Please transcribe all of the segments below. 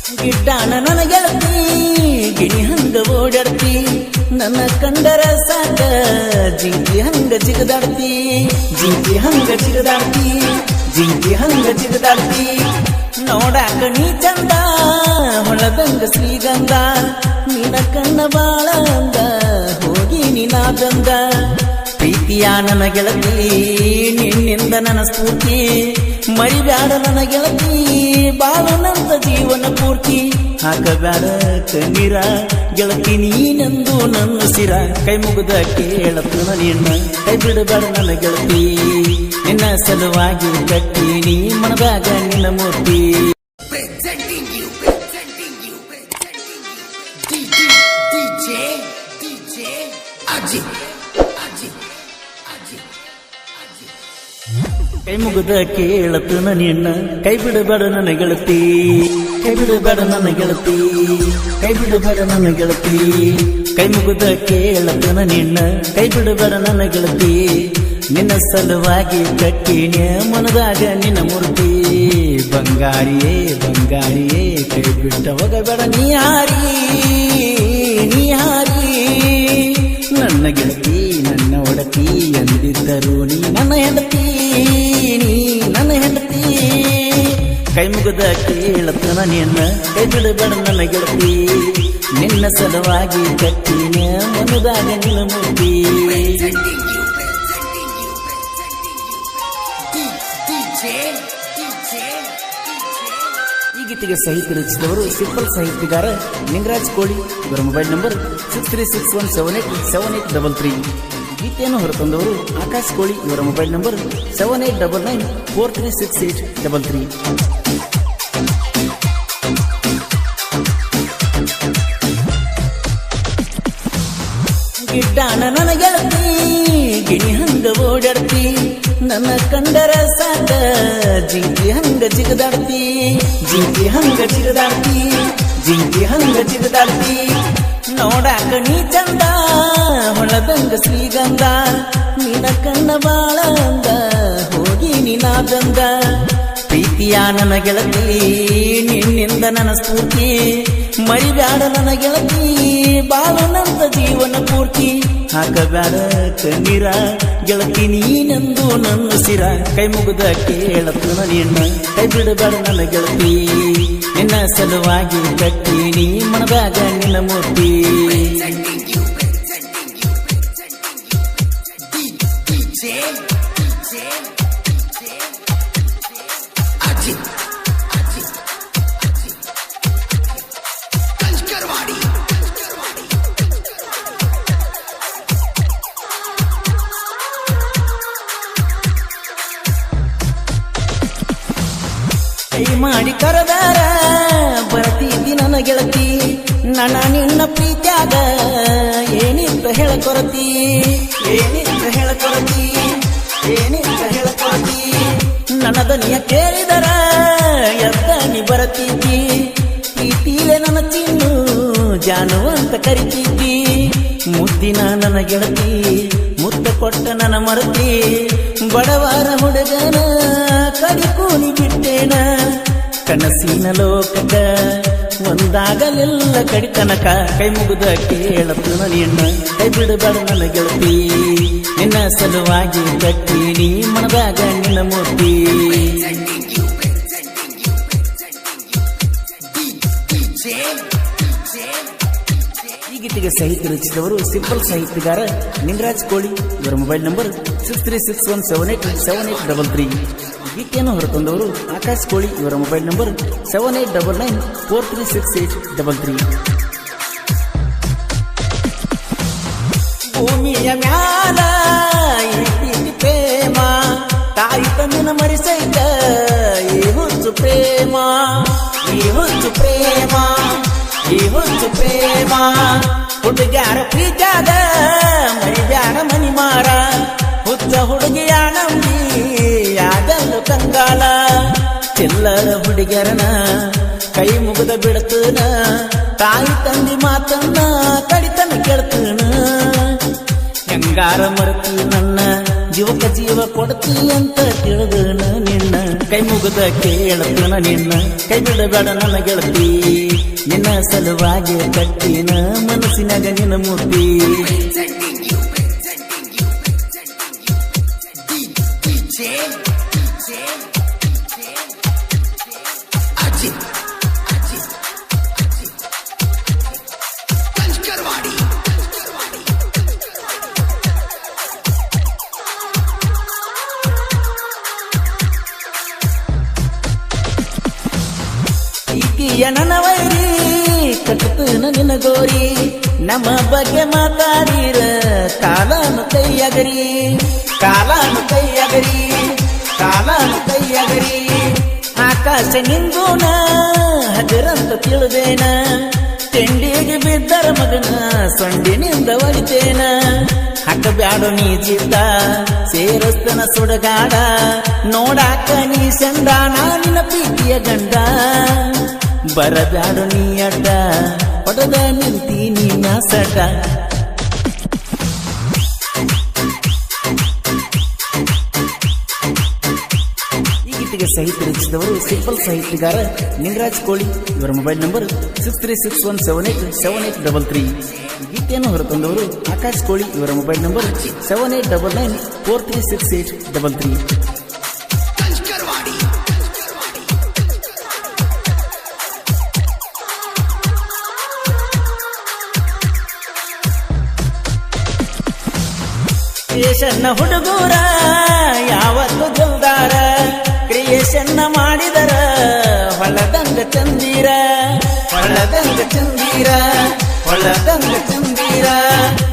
ಗಿಡ್ಡಾನ ನನ್ನ ಗೆಳತಿ ಗಿಣಿ ಹಂಗ ಓಡಾಡ್ತಿ ನನ್ನ ಕಂಡರ ಸಾಕ ಜಿಂಕಿ ಹಂಗ ಜಿಗದಾಡ್ತಿ ಜಿಂಕಿ ಹಂಗ ಜಿಗದಾಡ್ತಿ ಜಿಂಕಿ ಹಂಗ ಜಿಗದಾಡ್ತಿ ನೋಡಾಕ ನೀ ಚಂದ ಹೊಳದಂಗ ಶ್ರೀಗಂಧ ನಿನ್ನ ಕಣ್ಣ ಬಾಳ ಅಂದ ಹೋಗಿ ನೀನಾದಂದ ಪ್ರೀತಿಯ ನನ್ನ ಗೆಳತಿ ನಿನ್ನಿಂದ ನನ್ನ ಸ್ಫೂರ್ತಿ ಮರಿಬ್ಯಾಡ ನನ್ನ ಗೆಳತಿ ಬಾಳನಂತ ಜೀವನ ಪೂರ್ತಿ ಹಾಕಬ್ಯಾಡ ಕಣ್ಣೀರ ಗೆಳತಿ ನೀನೆಂದು ನನ್ನ ಸಿರ ಕೈ ಮುಗಿದ ಕೇಳತನ ನಿನ್ನ ಕೈ ಬಿಡಬೇಡ ನನ್ನ ಗೆಳತಿ ನಿನ್ನ ಸಲುವಾಗಿ ಕಟ್ಟಿನಿ ಮನದಾಗ ನಿನ್ನ ಮೂರ್ತಿ ಕೈ ಮುಗಿದ ಕೇಳತನ ನಿನ್ನ ಕೈ ಬಿಡಬೇಡ ನನ್ನ ಗೆಳತಿ ಕೈ ಬಿಡಬೇಡ ನನ್ನ ಗೆಳತಿ ಕೈ ಬಿಡಬೇಡ ನನ್ನ ಗೆಳತಿ ಕೈ ಮುಗಿದ ಕೇಳತನ ನಿನ್ನ ಕೈ ಬಿಡಬೇಡ ನನ್ನ ಗೆಳತಿ ನಿನ್ನ ಸಲುವಾಗಿ ಕಟ್ಟಿನ ಮನದಾಗ ನಿನ್ನ ಮೂರ್ತಿ ಬಂಗಾರಿಯೇ ಬಂಗಾರಿಯೇ ಕೈ ಬಿಟ್ಟ ಹೋಗಬೇಡ ನೀ ಹಾರಿ ನನ್ನ ಗೆಳತಿ ನನ್ನ ಒಡತಿ ಎಂದಿದ್ದರು ನೀ ನನ್ನ ಹೆಂಡತಿ ನೀ ನನ್ನ ಹೆಂಡತಿ ಕೈ ಮುಗಿದ ಕೇಳತನ ನಿನ್ನ ಕೈ ಬಿಡಬೇಡ ನನ್ನ ಗೆಳತಿ ನಿನ್ನ ಸಲುವಾಗಿ ಕಟ್ಟಿನ ಮನದಾಗ ನಿನ್ನ ಮೂರ್ತಿ ಈ ಗೀತೆಗೆ ಸಾಹಿತ್ಯ ರಚಿಸಿದವರು ಸಿಂಪಲ್ ಸಾಹಿತ್ಯಗಾರ ನಿಂಗರಾಜ್ ಕೋಳಿ. ಇವರ ಮೊಬೈಲ್ ನಂಬರ್ 6361787833. ಗೀತೆಯನ್ನು ಹೊರತಂದವರು ಆಕಾಶ್ ಕೋಳಿ. ಇವರ ಮೊಬೈಲ್ ನಂಬರ್ 7899436833. ಗಿಡ್ಡಾನ ನನ್ನ ಗೆಳತಿ ಗಿಣಿ ಹಂಗ ಓಡಾಡ್ತಿ ನನ್ನ ಕಂಡರ ಸಾಕ ಜಿಂಕಿ ಹಂಗ ಜಿಗದಾಡ್ತಿ ಜಿಂಕಿ ಹಂಗ ಜಿಗದಾಡ್ತಿ ಜಿಂಕಿ ಹಂಗ ಜಿಗದಾಡ್ತಿ ನೋಡಾಕ ನೀ ಚಂದ ಹೊಳದಂಗ ಶ್ರೀಗಂಧ ನಿನ್ನ ಕಣ್ಣ ಬಾಳ ಅಂದ ಹೋಗಿ ನೀನಾದಂದ ಪ್ರೀತಿಯ ನನ್ನ ಗೆಳತಿ ನಿನ್ನಿಂದ ನನ್ನ ಸ್ಫೂರ್ತಿ ಮರಿಬ್ಯಾಡ ನನ್ನ ಗೆಳತಿ ಬಾಳನಂತ ಜೀವನ ಪೂರ್ತಿ ಹಾಕಬ್ಯಾಡ ಕಣ್ಣೀರ ಗೆಳತಿ ನೀನೆಂದು ನನ್ನ ಸಿರ ಕೈ ಮುಗಿದ ಕೇಳತನ ನಿನ್ನ ಕೈ ಬಿಡಬೇಡ ನನ್ನ ಗೆಳತಿ ನಿನ್ನ ಸಲುವಾಗಿ ಕಟ್ಟಿನಿ ಮನದಾಗ ನಿನ್ನ ಮೂರ್ತಿ ಕೈ ಮಾಡಿ ಕರೆದಾರ ಬರ್ತಿದ್ದಿ ನನ್ನ ಗೆಳತಿ ನನ್ನ ನಿನ್ನ ಪ್ರೀತ್ಯಾಗ ಏನಿತ್ತ ಹೇಳಕೊರತಿ ಏನಿತ್ತ ಹೇಳಕೊರತಿ ಏನಿತ್ತ ಹೇಳಕೊರತಿ ನನ್ನ ದನಿಯ ಕೇಳಿದರ ಎದ್ದ ನೀ ಬರತಿದ್ದಿ ಪ್ರೀತಿಲೆ ನನ್ನ ಚಿನ್ನು ಜಾನು ಅಂತ ಕರಿತಿದ್ದಿ ಮುದ್ದಿನ ನನ್ನ ಗೆಳತಿ ಮುತ್ತ ಕೊಟ್ಟ ನನ್ನ ಮರತಿ ಬಡವರ ಹುಡುಗನ ಕಡಿಕೂನಿ ಬಿಟ್ಟೇನ ಕನಸಿನ ಲೋಕದ ಒಂದಾಗಲೆಲ್ಲ ಕಡಿತನಕ ಕೈ ಮುಗಿದ ಕೇಳತನ ನಿನ್ನ ಕೈ ಬಿಡಬೇಡ ನನ್ನ ಗೆಳತಿ ನಿನ್ನ ಸಲುವಾಗಿ ಕಟ್ಟಿನಿ ಮನದಾಗ ನಿನ್ನ ಮೂರ್ತಿ ಈ ಗೀತೆಗೆ ಸಾಹಿತ್ಯ ರಚಿಸಿದವರು ಸಿಂಪಲ್ ಸಾಹಿತ್ಯಗಾರ ನಿಂಗರಾಜ್ ಕೋಳಿ. ಇವರ ಮೊಬೈಲ್ ನಂಬರ್ 6361787833. ಗೀತೆಯನ್ನು ಹೊರತಂದವರು ಆಕಾಶ್ ಕೋಳಿ. ಇವರ ಮೊಬೈಲ್ ನಂಬರ್ 7899436833. ಭೂಮಿಯ ಮ್ಯಾಲ ಈ ಪ್ರೇಮ ತಾಯಿ ತಂದಿನ ಮರಿಸೈತ ಈ ಹುಚ್ಚು ಪ್ರೇಮ ಈ ಹುಚ್ಚು ಪ್ರೇಮ ಈ ಹುಚ್ಚು ಪ್ರೇಮ ಹುಡುಗ್ಯಾರ ಪ್ರೀತ್ಯಾದ ಮರಿಬ್ಯಾಡ ಮನಿ ಮಾರ ಹುಚ್ಚ ಹುಡುಗಿಯ ನಂಬಿ ಯಾದಲ್ಲು ಕಂಗಾಲ ಚಿಲ್ಲರ ಹುಡುಗ್ಯಾರನ ಕೈ ಮುಗಿದ ಬಿಡತನ ತಾಯಿ ತಂದಿ ಮಾತನ್ನ ಕಡಿತನ ಕೇಳ್ತನ ಹೆಂಗಾರ ಮರತಿ ನನ್ನ ಜೀವಕ ಜೀವ ಕೊಡ್ತಿ ಅಂತ ತಿಳಿದನ ನಿನ್ನ ಕೈ ಮುಗಿದ ಕೇಳತನ ನಿನ್ನ ಕೈ ಬಿಡಬೇಡ ನನ್ನ ಗೆಳತಿ ನಿನ್ನ ಸಲುವಾಗಿ ಕಟ್ಟಿನ ಮನಸ್ಸಿನಾಗ ನಿನ್ನ ಮೂರ್ತಿ ಈಕಿಯ ನನ್ನ ವೈರಿ ಕಟ್ಟುತ್ತನ ನಿನ್ನ ಗೋರಿ ನಮ್ಮ ಬಗ್ಗೆ ಮಾತಾಡಿರ ಕಾಲನು ಕೈಯಗರಿ ಕಾಲನು ಕೈಯಗರಿ ಕಾಲನು ಕೈಯಗರಿ ಆಕಾಶ ನಿಂದೂನ ಹಜರಂತ ತಿಳಿದೇನ ತೆಂಡಿಗೆ ಬಿದ್ದರ ಮಗನ ಸೊಂಡಿನಿಂದ ಒಲಿತೇನ ಹಾಕಬ್ಯಾಡು ನೀ ಚಿತ್ತ ಸೇರಸ್ತನ ಸುಡಗಾಡ ನೋಡಾಕ ನೀ ಸಂದಾನ ನಿನ್ನ ಪ್ರೀತಿಯ ಗಂಡ ಬರಬ್ಯಾಡು ನೀ ಅಡ್ಡ ಹೊಡೆದ ನಿಂತೀನಿ ನಾಸಟ ಈ ಗೀತೆಗೆ ಸಾಹಿತ್ಯ ರಚಿಸಿದವರು ಸಿಂಪಲ್ ಸಾಹಿತ್ಯಗಾರ ನಿಂಗರಾಜ್ ಕೋಳಿ ಇವರ ಮೊಬೈಲ್ ನಂಬರ್ 6361787833 ಗೀತೆಯನ್ನು ಹೊರತಂದವರು ಆಕಾಶ್ ಕೋಳಿ ಇವರ ಮೊಬೈಲ್ ನಂಬರ್ 7899436833 ಕ್ರಿಯೇಷನ್ನ ಹುಡುಗೂರ ಯಾವತ್ತು ಜಲ್ದಾರ ಕ್ರಿಯೇಷನ್ನ ಮಾಡಿದರ ಹೊಳದಂಗ ಚಂದೀರ ಹೊಳದಂಗ ಚಂದೀರ ಹೊಳದಂಗ ಚಂದೀರ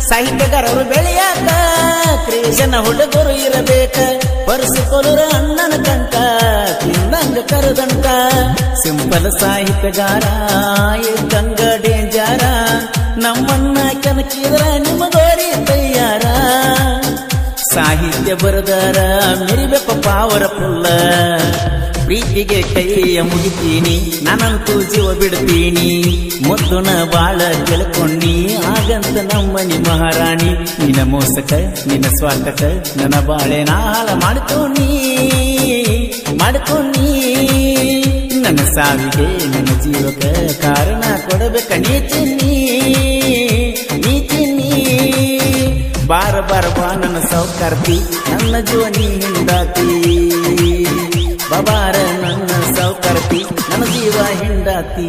ಸಾಹಿತ್ಯಗಾರರು ಬೆಳೆಯಾಕ ಕ್ರಿಯೇಷನ್ನ ಹುಡುಗರು ಇರಬೇಕ ಬರ್ಸಿಕೊಲುರ ಅಣ್ಣನ ಕಂಕ ತಿಂದಂಗ ಕರದಂಕ ಸಿಂಪಲ್ ಸಾಹಿತ್ಯಗಾರ ಇದ್ದಂಗ ಡೇಂಜಾರ ನಮ್ಮನ್ನ ಕನಕಿದ್ರ ನಿಮಗೋರಿ ತಯ್ಯಾರ ಸಾಹಿತ್ಯ ಬರದಾರ ಮೆರಿಬೇಕ ಪಾವರ ಪುಲ್ಲ ಪ್ರೀತಿಗೆ ಕೈಯ ಮುಗಿತೀನಿ ನಾನಂತೂ ಜೀವ ಬಿಡ್ತೀನಿ ಮುದ್ದುನ ಬಾಳ ತಿಳ್ಕೊಂಡಿ ಆಗಂತ ನಮ್ಮನಿ ಮಹಾರಾಣಿ ನಿನ್ನ ಮೋಸಕ ನಿನ್ನ ಸ್ವಾರ್ಥಕ ನನ್ನ ಬಾಳೆ ನಾಳ ಮಾಡ್ಕೊಂಡಿ ನನ್ನ ಸಾವಿಗೆ ನನ್ನ ಜೀವಕ ಕಾರಣ ಕೊಡಬೇಕ ನೀ ಚಿನ್ನಿ ಬಾರ ಬಾರ ಬಾ ನನ್ನ ಸೌಕರ್ತಿ ನನ್ನ ಜೀವ ನೀ ಹಿಂದಾತಿ ಬಾಬಾರ ನನ್ನ ಸೌಕರ್ತಿ ನನ್ನ ಜೀವ ಹಿಂದಾತಿ